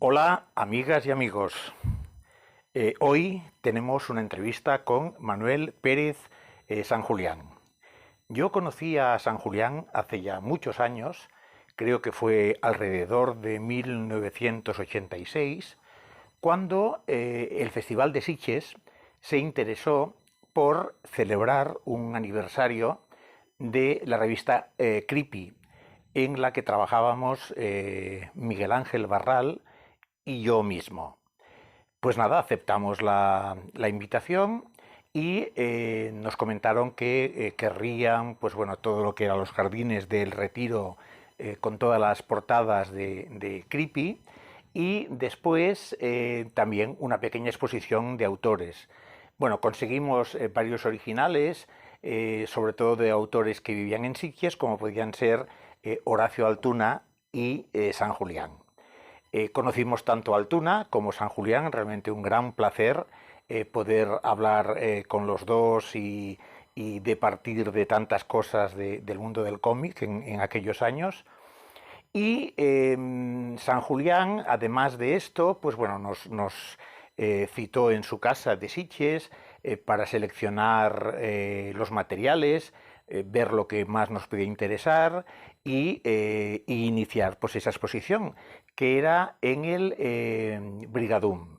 Hola, amigas y amigos. Hoy tenemos una entrevista con Manuel Pérez San Julián. Yo conocí a San Julián hace ya muchos años, creo que fue alrededor de 1986, cuando el Festival de Sitges se interesó por celebrar un aniversario de la revista Creepy, en la que trabajábamos Miguel Ángel Barral y yo mismo. Pues nada, aceptamos la invitación y nos comentaron que querrían, pues bueno, todo lo que eran los jardines del Retiro con todas las portadas de Creepy y después también una pequeña exposición de autores. Bueno, conseguimos varios originales, sobre todo de autores que vivían en Sitges, como podían ser Horacio Altuna y San Julián. Conocimos tanto Altuna como San Julián, realmente un gran placer poder hablar con los dos y de partir de tantas cosas del mundo del cómic en aquellos años. Y San Julián, además de esto, pues bueno, nos citó en su casa de Sitges para seleccionar los materiales, ver lo que más nos podía interesar y iniciar pues esa exposición, que era en el Brigadum.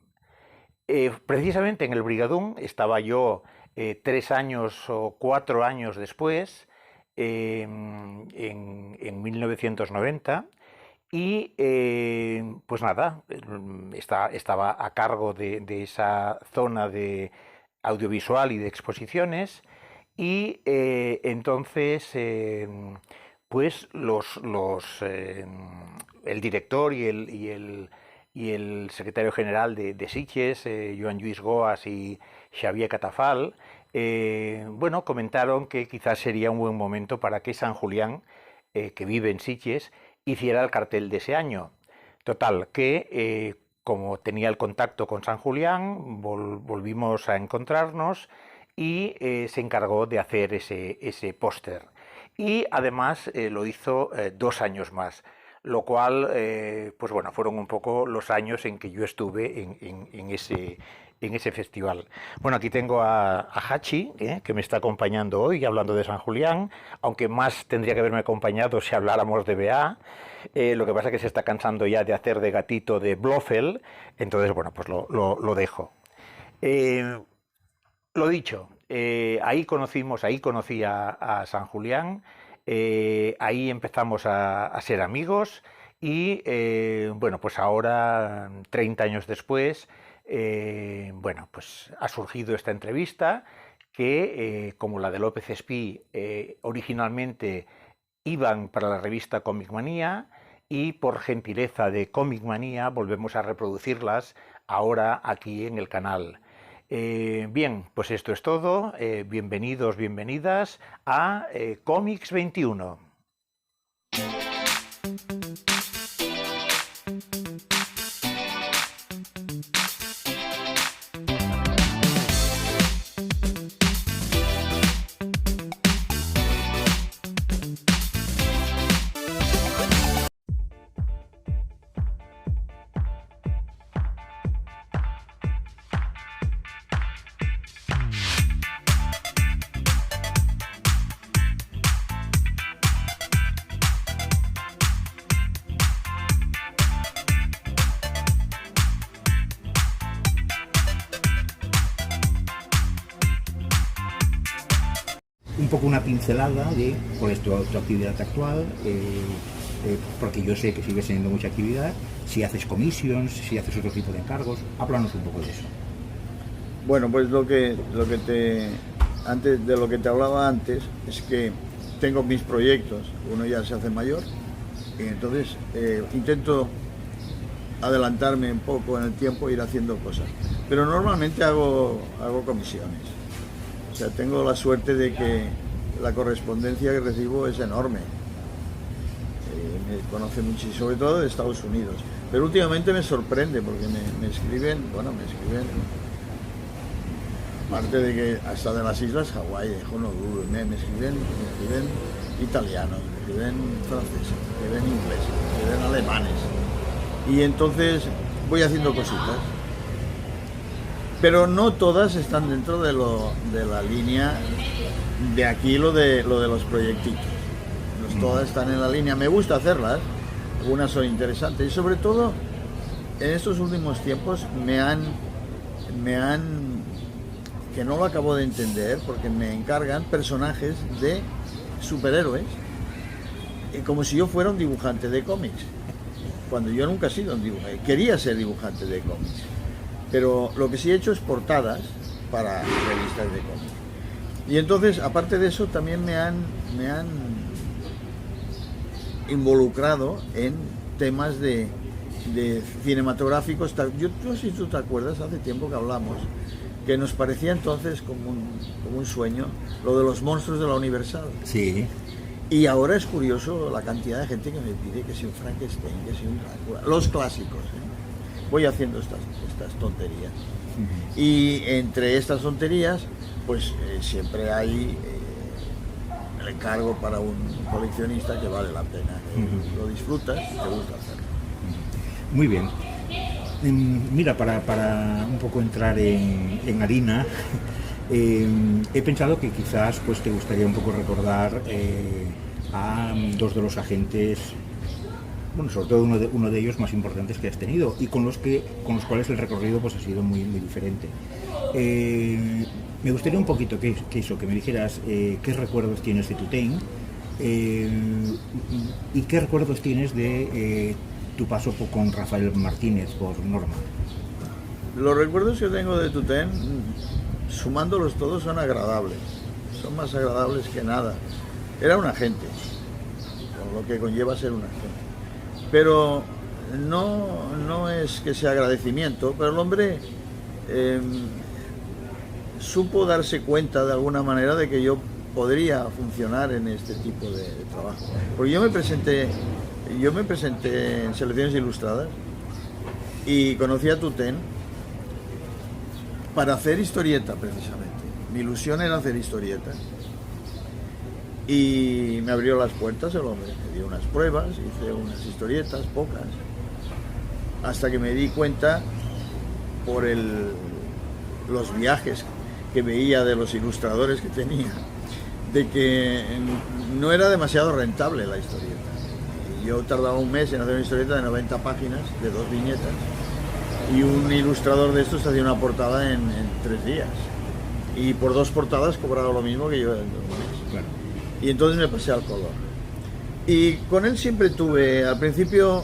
Precisamente en el Brigadum estaba yo 3 años o 4 años después, en 1990, y pues nada, estaba a cargo de esa zona de audiovisual y de exposiciones y entonces pues el director y el secretario general de Sitges, Joan Lluís Goas y Xavier Catafal, bueno, comentaron que quizás sería un buen momento para que San Julián, que vive en Sitges, hiciera el cartel de ese año. Total, que como tenía el contacto con San Julián, volvimos a encontrarnos y se encargó de hacer ese póster. Y además lo hizo 2 años más, lo cual, pues bueno, fueron un poco los años en que yo estuve en ese festival. Bueno, aquí tengo a Hachi, que me está acompañando hoy, hablando de San Julián, aunque más tendría que haberme acompañado si habláramos de BA. Lo que pasa es que se está cansando ya de hacer de gatito de Blofeld, entonces, bueno, pues lo dejo. Eh, lo dicho, ahí conocí a San Julián, ahí empezamos a ser amigos y bueno, pues ahora, 30 años después, bueno, pues ha surgido esta entrevista que, como la de López Espí, originalmente iban para la revista Comic Manía y por gentileza de Comic Manía volvemos a reproducirlas ahora aquí en el canal. Bien, pues esto es todo. Bienvenidos, bienvenidas a Comics 21. Un poco una pincelada de cuál es tu actividad actual, porque yo sé que sigues teniendo mucha actividad, si haces commissions, si haces otro tipo de encargos. Háblanos un poco de eso. Bueno, pues antes de lo que te hablaba antes es que tengo mis proyectos, uno ya se hace mayor y entonces intento adelantarme un poco en el tiempo e ir haciendo cosas, pero normalmente hago comisiones. O sea, tengo la suerte de que la correspondencia que recibo es enorme. Me conoce muchísimo, sobre todo de Estados Unidos. Pero últimamente me sorprende porque me escriben, aparte de que hasta de las islas Hawái, de Honolulu, me escriben italianos, me escriben franceses, me escriben ingleses, me escriben alemanes. Y entonces voy haciendo cositas. Pero no todas están dentro de la línea de aquí, lo de los proyectitos. No todas están en la línea. Me gusta hacerlas, algunas son interesantes y sobre todo en estos últimos tiempos me han, que no lo acabo de entender, porque me encargan personajes de superhéroes, como si yo fuera un dibujante de cómics, cuando yo nunca he sido un dibujante, quería ser dibujante de cómics, pero lo que sí he hecho es portadas para revistas de cómics. Y entonces, aparte de eso, también me han involucrado en temas de cinematográficos. Yo no sé si tú te acuerdas, hace tiempo que hablamos, que nos parecía entonces como un sueño lo de los monstruos de la Universal. Sí. Y ahora es curioso la cantidad de gente que me pide que si un Frankenstein, que si un Drácula, los clásicos, ¿eh? Voy haciendo estas tonterías. Y entre estas tonterías, pues siempre hay el encargo para un coleccionista que vale la pena, que lo disfrutas y te gusta hacerlo. Muy bien. Mira, para un poco entrar en harina, he pensado que quizás pues te gustaría un poco recordar a dos de los agentes, bueno, sobre todo uno de ellos más importantes que has tenido y con los cuales el recorrido pues ha sido muy, muy diferente. Me gustaría un poquito que me dijeras qué recuerdos tienes de Tutén y qué recuerdos tienes de tu paso con Rafael Martínez por Norma. Los recuerdos que tengo de Tutén, sumándolos todos, son agradables, son más agradables que nada. Era un agente, con lo que conlleva ser un agente, pero no es que sea agradecimiento, pero el hombre supo darse cuenta de alguna manera de que yo podría funcionar en este tipo de trabajo, porque yo me presenté en selecciones ilustradas y conocí a Tutén para hacer historieta, precisamente. Mi ilusión era hacer historieta y me abrió las puertas el hombre, me dio unas pruebas, hice unas historietas, pocas, hasta que me di cuenta por los viajes que veía de los ilustradores que tenía, de que no era demasiado rentable la historieta. Yo tardaba un mes en hacer una historieta de 90 páginas, de 2 viñetas, y un ilustrador de estos hacía una portada en 3 días. Y por 2 portadas cobraba lo mismo que yo en 2 meses. Claro. Y entonces me pasé al color. Y con él siempre tuve, al principio,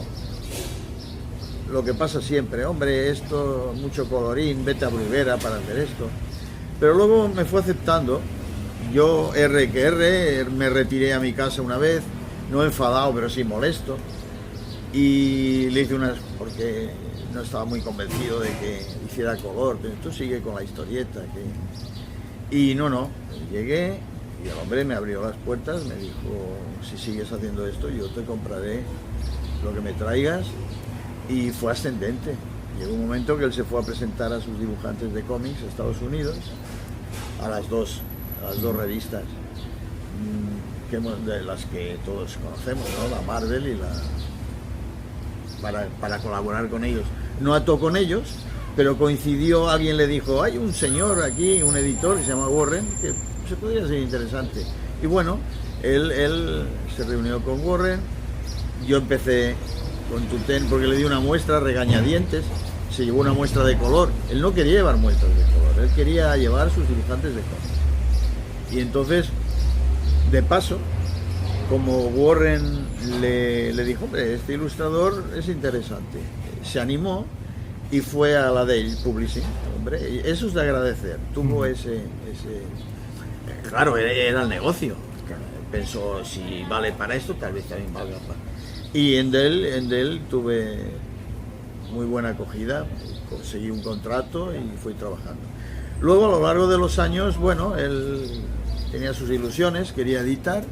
lo que pasa siempre, hombre, esto, mucho colorín, vete a Bruguera para hacer esto. Pero luego me fue aceptando. Yo, me retiré a mi casa una vez, no enfadado, pero sí molesto, y le hice unas, porque no estaba muy convencido de que hiciera color, tú sigue con la historieta, y no, llegué, y el hombre me abrió las puertas, me dijo, si sigues haciendo esto, yo te compraré lo que me traigas, y fue ascendente. Llegó un momento que él se fue a presentar a sus dibujantes de cómics a Estados Unidos, a las dos revistas, de las que todos conocemos, ¿no? La Marvel y para colaborar con ellos. No ató con ellos, pero coincidió, alguien le dijo, hay un señor aquí, un editor que se llama Warren, que se podría ser interesante. Y bueno, él se reunió con Warren, yo empecé con Tutén porque le di una muestra, regañadientes, se llevó una muestra de color. Él no quería llevar muestras de color, él quería llevar sus dibujantes de color. Y entonces, de paso, como Warren le dijo, hombre, este ilustrador es interesante, se animó y fue a la Dale Publishing, hombre, eso es de agradecer, tuvo ese claro, era el negocio, pensó, si vale para esto, tal vez también valga para... Y en Dale tuve muy buena acogida, conseguí un contrato y fui trabajando. Luego, a lo largo de los años, bueno, él tenía sus ilusiones, quería editar,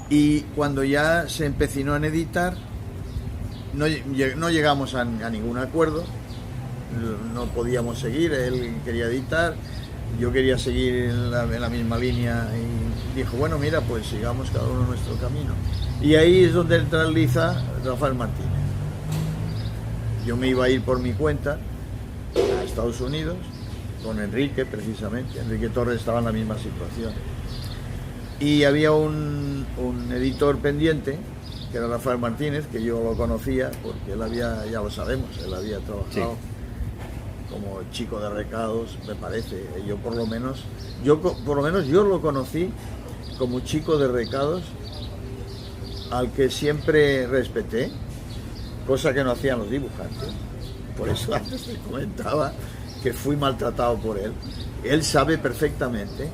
y cuando ya se empecinó en editar, no llegamos a ningún acuerdo, no podíamos seguir, él quería editar, yo quería seguir en la misma línea, y dijo, bueno, mira, pues sigamos cada uno nuestro camino. Y ahí es donde entra en liza Rafael Martínez. yo me iba a ir por mi cuenta a Estados Unidos con Enrique, precisamente. Enrique Torres estaba en la misma situación. Y había un editor pendiente, que era Rafael Martínez, que yo lo conocía, porque él había, ya lo sabemos, él había trabajado como chico de recados, me parece. Yo por lo menos yo lo conocí como chico de recados al que siempre respeté, cosa que no hacían los dibujantes. Por eso antes te comentaba que fui maltratado por él. Él sabe perfectamente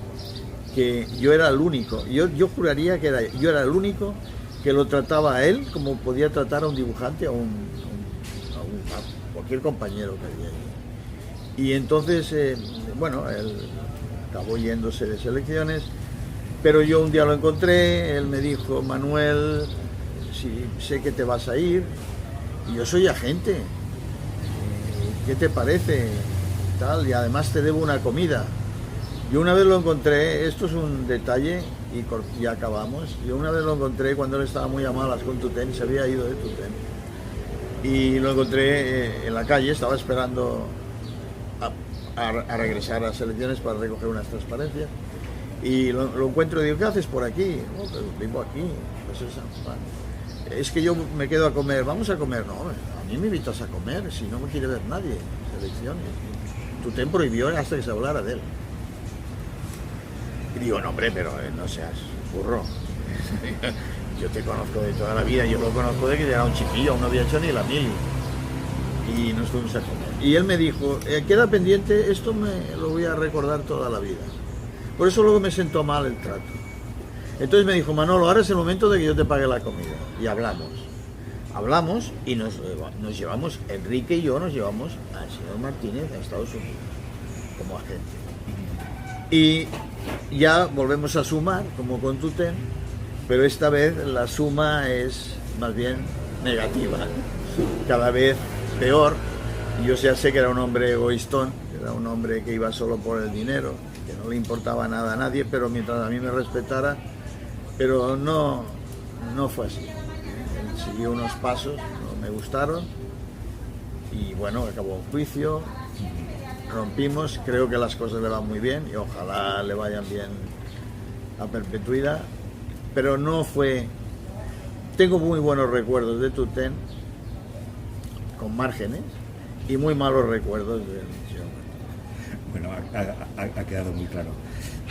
que yo era el único, yo juraría que yo era el único que lo trataba a él como podía tratar a un dibujante, a cualquier compañero que había ahí. Y entonces, bueno, él acabó yéndose de selecciones, pero yo un día lo encontré, él me dijo: Manuel, si sé que te vas a ir, y yo soy agente, ¿qué te parece? Tal, y además te debo una comida. Yo una vez lo encontré, esto es un detalle y acabamos. Yo una vez lo encontré cuando él estaba muy a malas con Tutén y se había ido de Tutén. Y lo encontré en la calle, estaba esperando a regresar a selecciones para recoger unas transparencias. Y lo encuentro y digo: ¿qué haces por aquí? No, pues vivo aquí, pues es San Juan. Es que yo me quedo a comer, vamos a comer. No, a mí me invitas a comer, si no me quiere ver nadie, selecciones. Tutén prohibió hasta que se hablara de él. Y digo: no, hombre, pero no seas burro. Yo te conozco de toda la vida, yo lo conozco de que era un chiquillo, aún no había hecho ni la mili. Y nos fuimos a comer. Y él me dijo: queda pendiente, esto me lo voy a recordar toda la vida. Por eso luego me sentó mal el trato. Entonces me dijo: Manolo, ahora es el momento de que yo te pague la comida. Y hablamos y nos llevamos, Enrique y yo nos llevamos al señor Martínez a Estados Unidos como agente. Y ya volvemos a sumar, como con Tutén, pero esta vez la suma es más bien negativa, cada vez peor. Yo ya sé que era un hombre egoístón, que era un hombre que iba solo por el dinero, que no le importaba nada a nadie, pero mientras a mí me respetara, pero no fue así. Él siguió unos pasos, no me gustaron, y bueno, acabó un juicio, rompimos, creo que las cosas le van muy bien, y ojalá le vayan bien a perpetuidad, pero no fue... Tengo muy buenos recuerdos de Tutén, con márgenes, y muy malos recuerdos de señor. Bueno, ha quedado muy claro.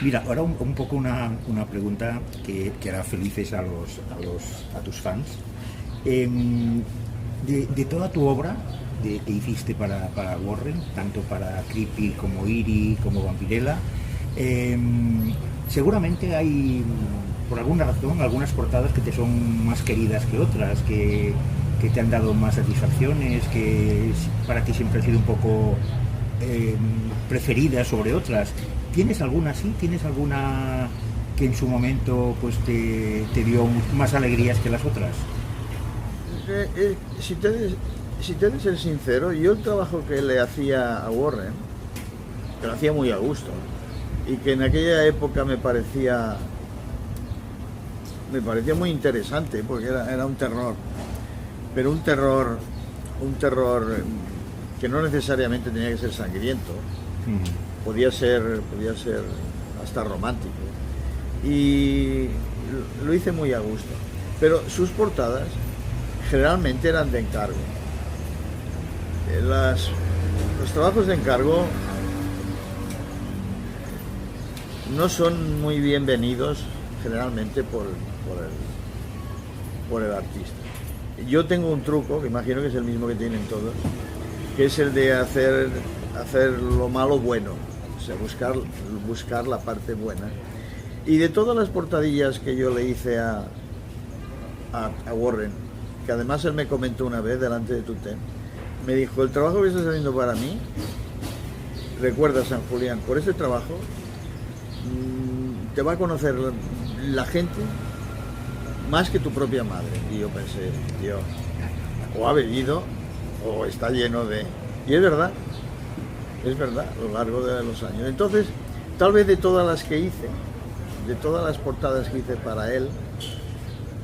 Mira, ahora un poco una pregunta que hará felices a tus fans. De toda tu obra que hiciste para Warren, tanto para Creepy como Eerie como Vampirella, seguramente hay, por alguna razón, algunas portadas que te son más queridas que otras, que te han dado más satisfacciones, que para ti siempre ha sido un poco preferida sobre otras. ¿Tienes alguna así? ¿Tienes alguna que en su momento pues te dio más alegrías que las otras? Si te he de ser sincero, yo el trabajo que le hacía a Warren, que lo hacía muy a gusto, y que en aquella época me parecía muy interesante, porque era un terror, pero un terror que no necesariamente tenía que ser sangriento. Podía ser hasta romántico, y lo hice muy a gusto, pero sus portadas generalmente eran de encargo. Los trabajos de encargo no son muy bienvenidos generalmente por el artista. Yo tengo un truco, que imagino que es el mismo que tienen todos, que es el de hacer lo malo bueno, o sea, buscar la parte buena. Y de todas las portadillas que yo le hice a Warren, que además él me comentó una vez delante de Tutén, me dijo: el trabajo que estás haciendo para mí, recuerda, San Julián, por este trabajo te va a conocer la gente más que tu propia madre. Y yo pensé: tío, o ha bebido o está lleno de... Y es verdad, a lo largo de los años. Entonces, tal vez de todas las que hice, de todas las portadas que hice para él,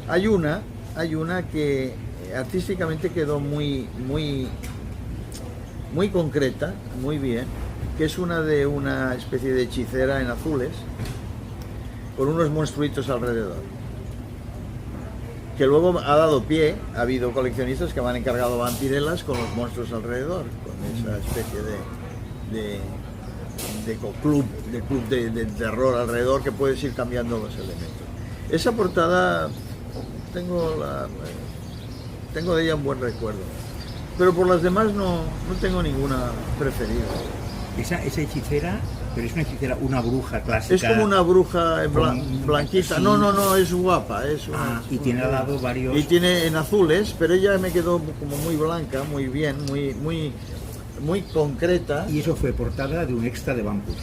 hay una que artísticamente quedó muy muy concreta, muy bien, que es una de una especie de hechicera en azules, con unos monstruitos alrededor. Que luego ha dado pie, ha habido coleccionistas que me han encargado vampirelas con los monstruos alrededor, con esa especie de club de terror alrededor, que puedes ir cambiando los elementos. Esa portada tengo de ella un buen recuerdo, pero por las demás no tengo ninguna preferida. Esa hechicera, pero es una hechicera, una bruja clásica. Es como una bruja blanquita. Sí. No, es guapa. Y tiene al lado varios... Y tiene en azules, pero ella me quedó como muy blanca, muy bien, muy concreta. Y eso fue portada de un extra de Vampus.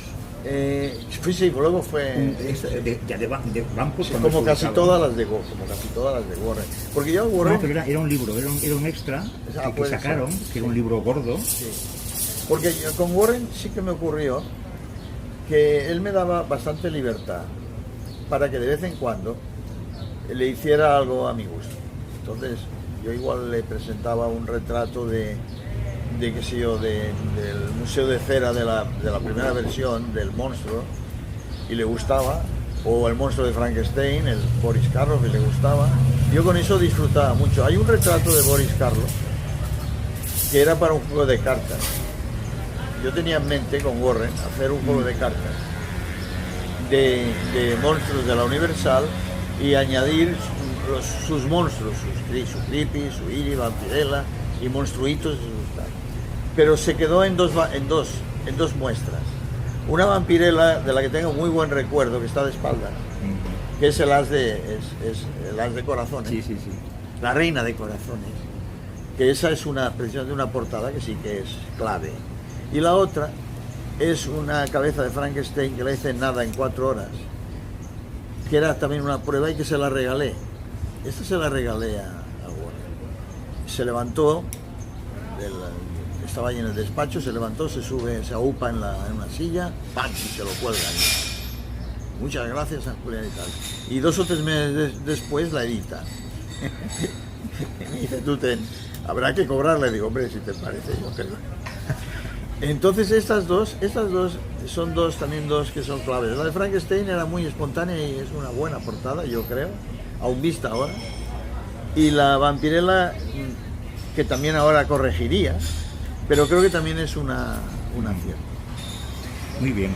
Sí, luego fue... de Vampus. Sí, como casi todas las de Warren. Porque yo Warren... No, pero era un libro, era un extra que sacaron, que era un libro gordo. Sí. Porque con Warren sí que me ocurrió que él me daba bastante libertad para que de vez en cuando le hiciera algo a mi gusto. Entonces yo igual le presentaba un retrato del Museo de Cera de la primera versión del monstruo y le gustaba, o el monstruo de Frankenstein, el Boris Karloff, y le gustaba. Yo con eso disfrutaba mucho. Hay un retrato de Boris Karloff que era para un juego de cartas. Yo tenía en mente con Warren hacer un juego de cartas de monstruos de la Universal y añadir sus monstruos, su Creepy, su Iri, Vampirella y monstruitos. Pero se quedó en dos muestras. Una Vampirella de la que tengo muy buen recuerdo, que está de espaldas, que es el as de corazones. Sí. La reina de corazones. Que esa es precisamente una portada que sí que es clave. Y la otra es una cabeza de Frankenstein que la hice en nada, en 4 horas, que era también una prueba y que se la regalé. Esta se la regalé a Warren. Se levantó, estaba ahí en el despacho, se levantó, se sube, se aupa en una silla, ¡pam!, y se lo cuelga. Muchas gracias, San Julián y tal. Y 2 o 3 meses después la edita. Y me dice, habrá que cobrarle. Digo, hombre, si te parece, yo creo. Entonces estas dos son también dos que son claves. La de Frankenstein era muy espontánea y es una buena portada, yo creo, aún vista ahora. Y la Vampirella, que también ahora corregiría, pero creo que también es un acierto. Muy bien.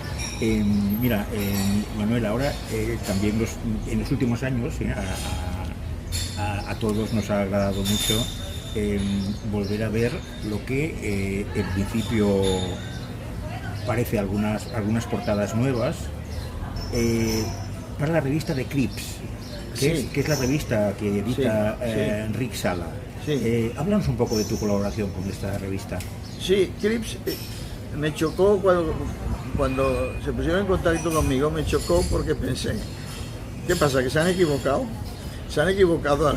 Mira, Manuel, ahora también en los últimos años a todos nos ha agradado mucho volver a ver lo que en principio parece algunas portadas nuevas para la revista de Crips, que es la revista que edita Rick Sala. Sí. Háblanos un poco de tu colaboración con esta revista. Sí, Crips me chocó cuando se pusieron en contacto conmigo, me chocó porque pensé, ¿qué pasa? ¿Que se han equivocado? ¿Se han equivocado?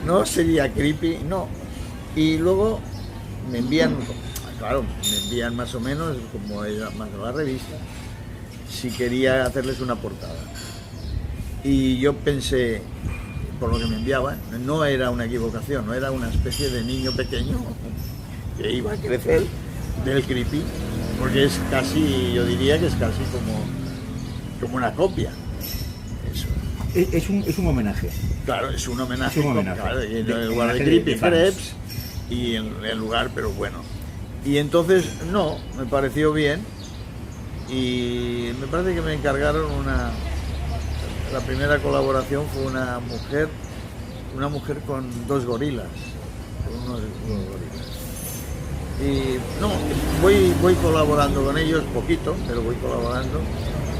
No sería Creepy, no. Y luego me envían más o menos, como era más la revista, si quería hacerles una portada. Y yo pensé, por lo que me enviaban, no era una equivocación, no era una especie de niño pequeño que iba a crecer del Creepy, porque es casi, yo diría que es casi como una copia. Eso. Es un homenaje. Claro, es un homenaje. Claro, en el lugar de Creepy Krebs y en el lugar, pero bueno. Y entonces, no, me pareció bien y me parece que me encargaron la primera colaboración fue una mujer con 2 gorilas. Con unos gorilas. Y no, voy colaborando con ellos, poquito, pero voy colaborando.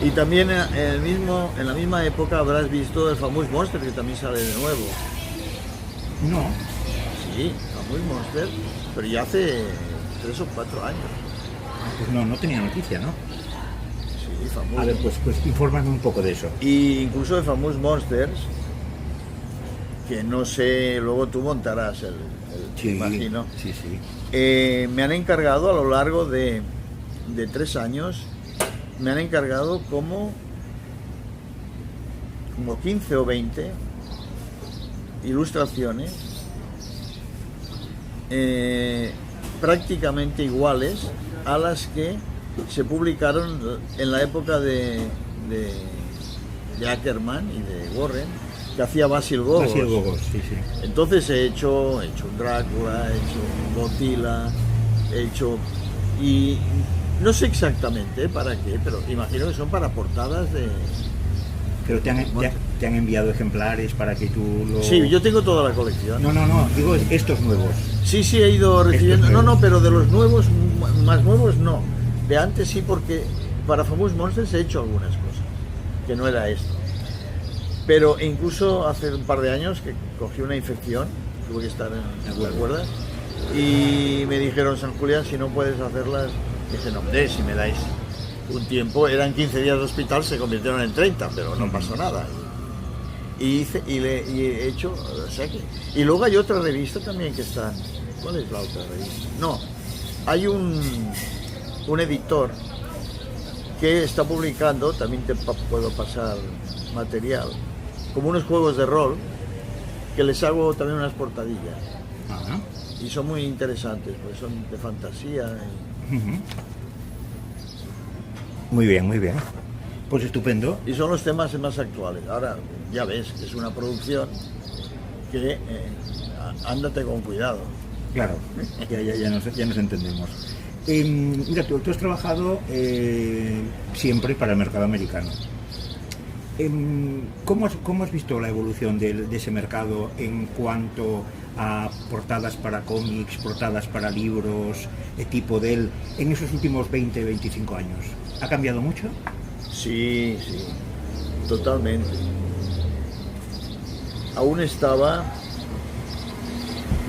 Y también en la misma época habrás visto el Famous Monster, que también sale de nuevo. No. Sí, Famous Monster, pero ya hace 3 o 4 años. Pues no tenía noticia, ¿no? Sí, Famous. A ver, pues infórmame un poco de eso. Y incluso de Famous Monsters, que no sé, luego tú montarás el sí, imagino. Sí. Me han encargado a lo largo de 3 años, me han encargado como 15 o 20 ilustraciones prácticamente iguales a las que se publicaron en la época de Ackerman y de Warren, que hacía Basil Gogos. Basil Gogos, sí, sí. Entonces he hecho un Drácula, he hecho un Godzilla, y no sé exactamente para qué, pero imagino que son para portadas de... Pero te han enviado ejemplares para que tú lo... Sí, yo tengo toda la colección. No, digo estos nuevos. Sí, he ido recibiendo... No, pero de los nuevos, más nuevos no. De antes sí, porque para Famous Monsters he hecho algunas cosas, que no era esto. Pero incluso hace un par de años que cogí una infección, tuve que estar en la cuerda, y me dijeron, San Julián, si no puedes hacerlas, dije, no, hombre, si me dais un tiempo, eran 15 días de hospital, se convirtieron en 30, pero no pasó nada. Y he hecho, o sea que... Y luego hay otra revista también que está... ¿Cuál es la otra revista? No, hay un editor que está publicando, también te puedo pasar material, como unos juegos de rol, que les hago también unas portadillas. Ajá. Y son muy interesantes, pues son de fantasía. Muy bien, muy bien. Pues estupendo. Y son los temas más actuales. Ahora ya ves que es una producción que ándate con cuidado. Claro, ya nos entendemos. Mira, tú has trabajado siempre para el mercado americano. ¿Cómo has visto la evolución de ese mercado en cuanto a portadas para cómics, portadas para libros, tipo en esos últimos 20, 25 años? ¿Ha cambiado mucho? Sí, totalmente. Aún estaba,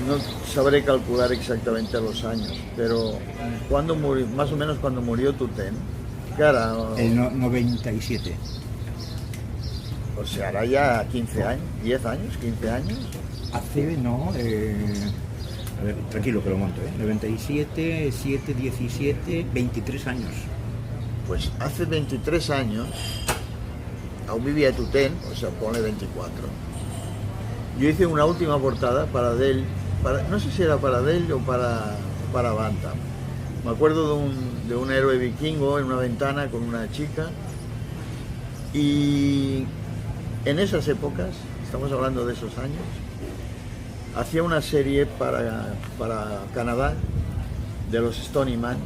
no sabré calcular exactamente los años, pero cuando murió, más o menos cuando murió Tutén, cara, el 97. O sea, hará ya 15 años, 10 años, 15 años. Hace, no, a ver, tranquilo que lo monto, 97, 7, 17, 23 años. Pues hace 23 años, aún vivía Tutén, o sea, pone 24. Yo hice una última portada para Dell, no sé si era para Dell o para Bantam. Me acuerdo de un héroe vikingo en una ventana con una chica, y en esas épocas, estamos hablando de esos años, hacía una serie para Canadá de los Stony Men,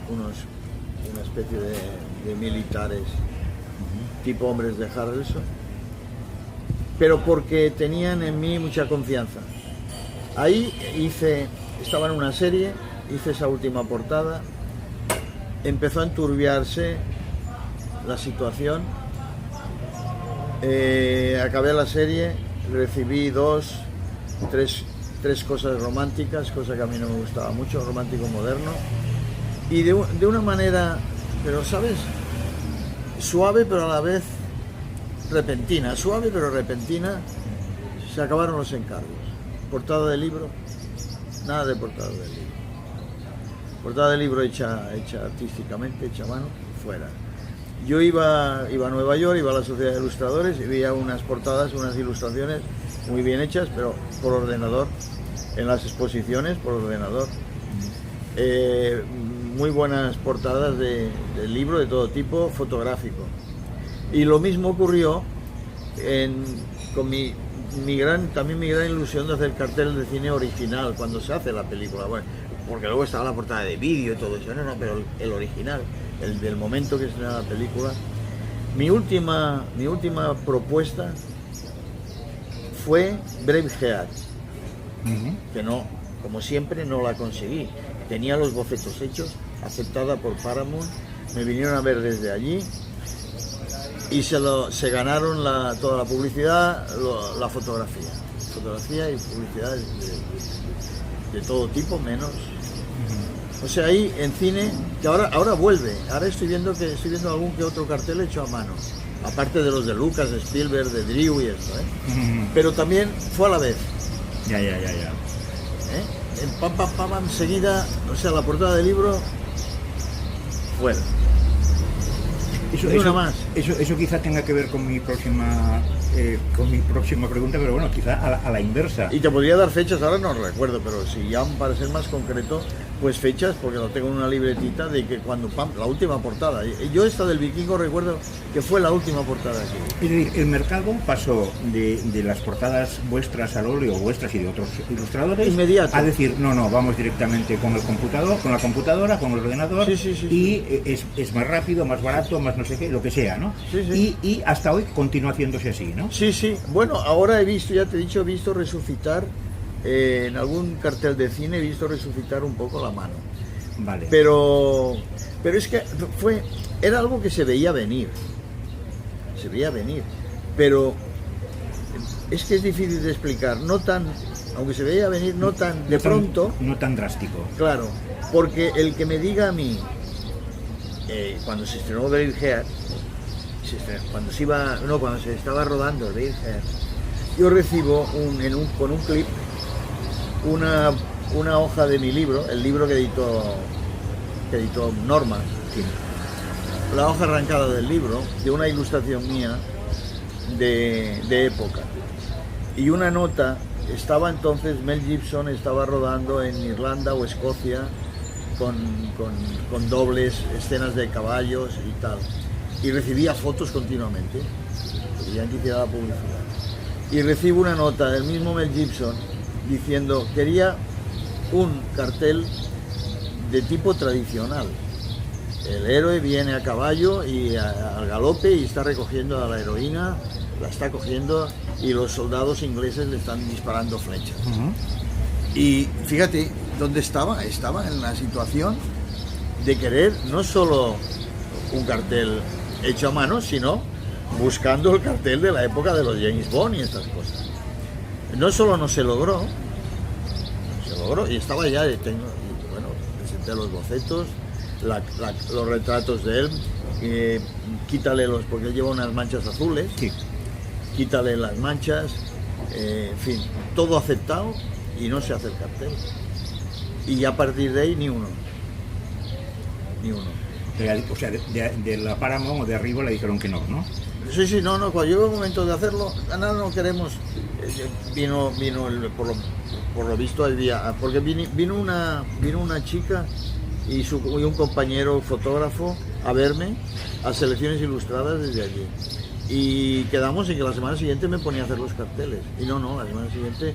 una especie de militares tipo hombres de Harrelson, pero porque tenían en mí mucha confianza. Ahí estaba en una serie, hice esa última portada, empezó a enturbiarse la situación, acabé la serie, recibí tres cosas románticas, cosa que a mí no me gustaba mucho, romántico moderno, y de una manera, pero sabes, suave pero a la vez repentina, se acabaron los encargos. Portada de libro, nada de portada de libro. Portada de libro hecha artísticamente, hecha a mano, fuera. Yo iba a Nueva York, iba a la Sociedad de Ilustradores y veía unas portadas, unas ilustraciones muy bien hechas, pero por ordenador, en las exposiciones por ordenador. Muy buenas portadas de libro de todo tipo, fotográfico. Y lo mismo ocurrió con mi gran ilusión de hacer cartel de cine original cuando se hace la película. Bueno, porque luego estaba la portada de vídeo y todo eso, no, pero el original, el del momento que se da la película. Mi última propuesta fue Braveheart, que no, como siempre, no la conseguí. Tenía los bocetos hechos, aceptada por Paramount, me vinieron a ver desde allí y se ganaron toda la publicidad, la fotografía y publicidad de todo tipo, menos. O sea, ahí en cine, que ahora vuelve, ahora estoy viendo algún que otro cartel hecho a mano, aparte de los de Lucas, de Spielberg, de Drew y esto, pero también fue a la vez. Ya. En pam, enseguida, o sea, la portada del libro, fuera. Eso quizá tenga que ver con mi próxima con mi próxima pregunta, pero bueno, quizá a la inversa. Y te podría dar fechas, ahora no recuerdo, pero si ya para ser más concreto, pues fechas, porque lo tengo en una libretita de que cuando la última portada. Yo esta del Vikingo recuerdo que fue la última portada aquí. Es decir, el mercado pasó de las portadas vuestras al óleo, vuestras y de otros ilustradores, inmediato, a decir, no, vamos directamente con el computador, con la computadora, con el ordenador, es más rápido, más barato, más no sé qué, lo que sea, ¿no? Y hasta hoy continúa haciéndose así, ¿no? Sí. Bueno, ahora he visto, ya te he dicho, he visto resucitar, en algún cartel de cine he visto resucitar un poco la mano. Vale. Pero es que era algo que se veía venir. Pero es que es difícil de explicar, aunque se veía venir, no tan de pronto. No tan drástico. Claro, porque el que me diga a mí, cuando se estrenó Braveheart, cuando se estaba rodando Braveheart, yo recibo con un clip una hoja de mi libro, el libro que editó Norma, la hoja arrancada del libro, de una ilustración mía de época. Y una nota, Mel Gibson estaba rodando en Irlanda o Escocia con dobles, escenas de caballos y tal. Y recibía fotos continuamente, querían que hiciera la publicidad. Y recibo una nota del mismo Mel Gibson diciendo, quería un cartel de tipo tradicional. El héroe viene a caballo y al galope y está recogiendo a la heroína, la está cogiendo y los soldados ingleses le están disparando flechas. Y fíjate dónde estaba en la situación de querer no solo un cartel hecho a mano, sino buscando el cartel de la época de los James Bond y estas cosas. No solo no se logró, y estaba ya, presenté los bocetos, los retratos de él, porque él lleva unas manchas azules, quítale las manchas, en fin, todo aceptado y no se hace el cartel. Y a partir de ahí ni uno. O sea, de la Paramount o de arriba le dijeron que no, ¿no? Sí, no, cuando llegó el momento de hacerlo, nada, no queremos. Vino por lo visto el día, porque vino una chica y un compañero fotógrafo a verme a Selecciones Ilustradas desde allí. Y quedamos en que la semana siguiente me ponía a hacer los carteles. Y no, la semana siguiente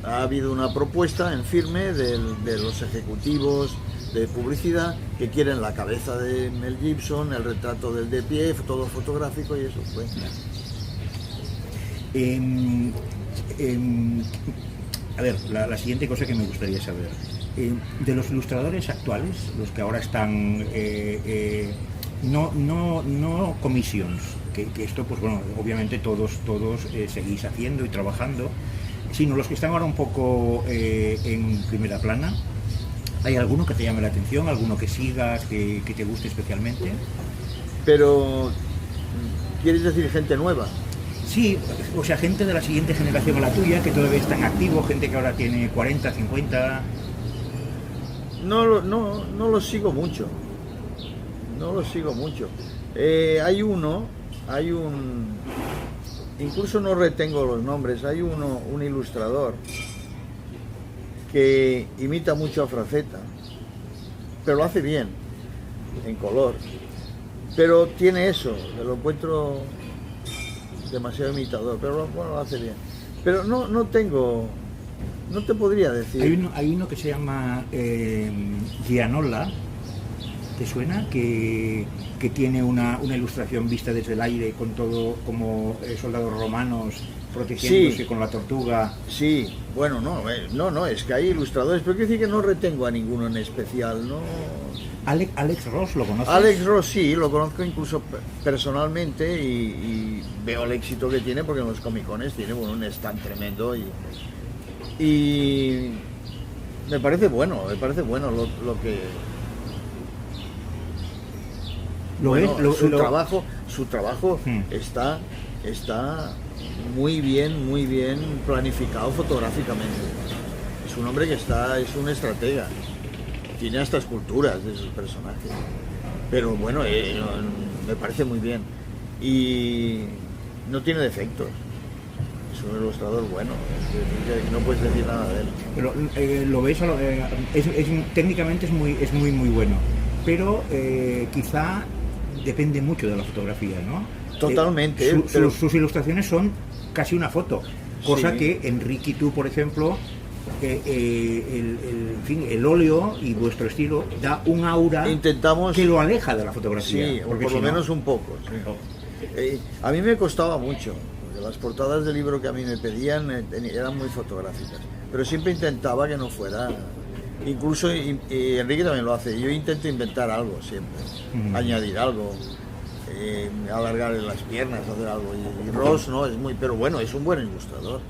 ha habido una propuesta en firme de los ejecutivos de publicidad que quieren la cabeza de Mel Gibson, el retrato del de pie, todo fotográfico y eso fue. A ver, la siguiente cosa que me gustaría saber. De los ilustradores actuales, los que ahora están, no commissions, que esto, pues bueno, obviamente todos seguís haciendo y trabajando, sino los que están ahora un poco en primera plana. ¿Hay alguno que te llame la atención, alguno que sigas, que te guste especialmente? Pero, ¿quieres decir gente nueva? Sí, o sea, gente de la siguiente generación a la tuya, que todavía está en activo, gente que ahora tiene 40, 50... No lo sigo mucho. Incluso no retengo los nombres, hay un ilustrador que imita mucho a Fraceta, pero lo hace bien, en color. Pero tiene eso, lo encuentro demasiado imitador, pero lo hace bien. Pero no te podría decir. Hay uno que se llama Gianola, ¿te suena? Que tiene una ilustración vista desde el aire con todo como soldados romanos protegiéndose con la tortuga. Sí, bueno, no, es que hay ilustradores, pero quiero decir que no retengo a ninguno en especial, ¿no? Alex Ross, ¿lo conoces? Alex Ross sí, lo conozco incluso personalmente y veo el éxito que tiene porque en los comicones tiene un stand tremendo y me parece bueno lo que... Su trabajo está muy bien planificado fotográficamente. Es un hombre es un estratega. Tiene hasta esculturas de sus personajes. Pero bueno, me parece muy bien. Y no tiene defectos. es un ilustrador bueno, que no puedes decir nada de él. Pero lo veis, técnicamente es muy bueno, pero quizá depende mucho de la fotografía, ¿no? Totalmente. Pero sus ilustraciones son casi una foto, cosa sí. que Enrique y tú, por ejemplo, en fin, el óleo y vuestro estilo da un aura Intentamos que lo aleja de la fotografía. Sí, por lo menos un poco. Sí. A mí me costaba mucho, porque las portadas del libro que a mí me pedían eran muy fotográficas, pero siempre intentaba que no fuera. Incluso, y Enrique también lo hace, yo intento inventar algo siempre, añadir algo, alargar las piernas, hacer algo. Y Ross no, es muy, pero bueno, es un buen ilustrador.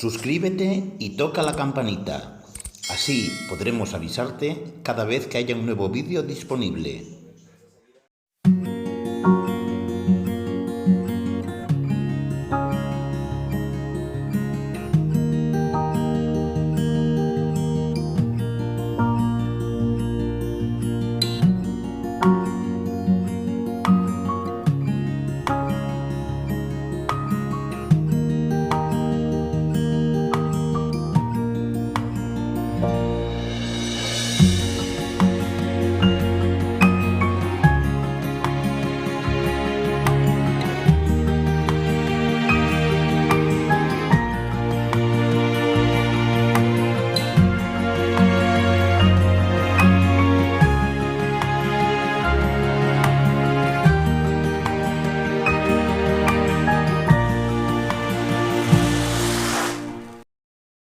Suscríbete y toca la campanita. Así podremos avisarte cada vez que haya un nuevo vídeo disponible.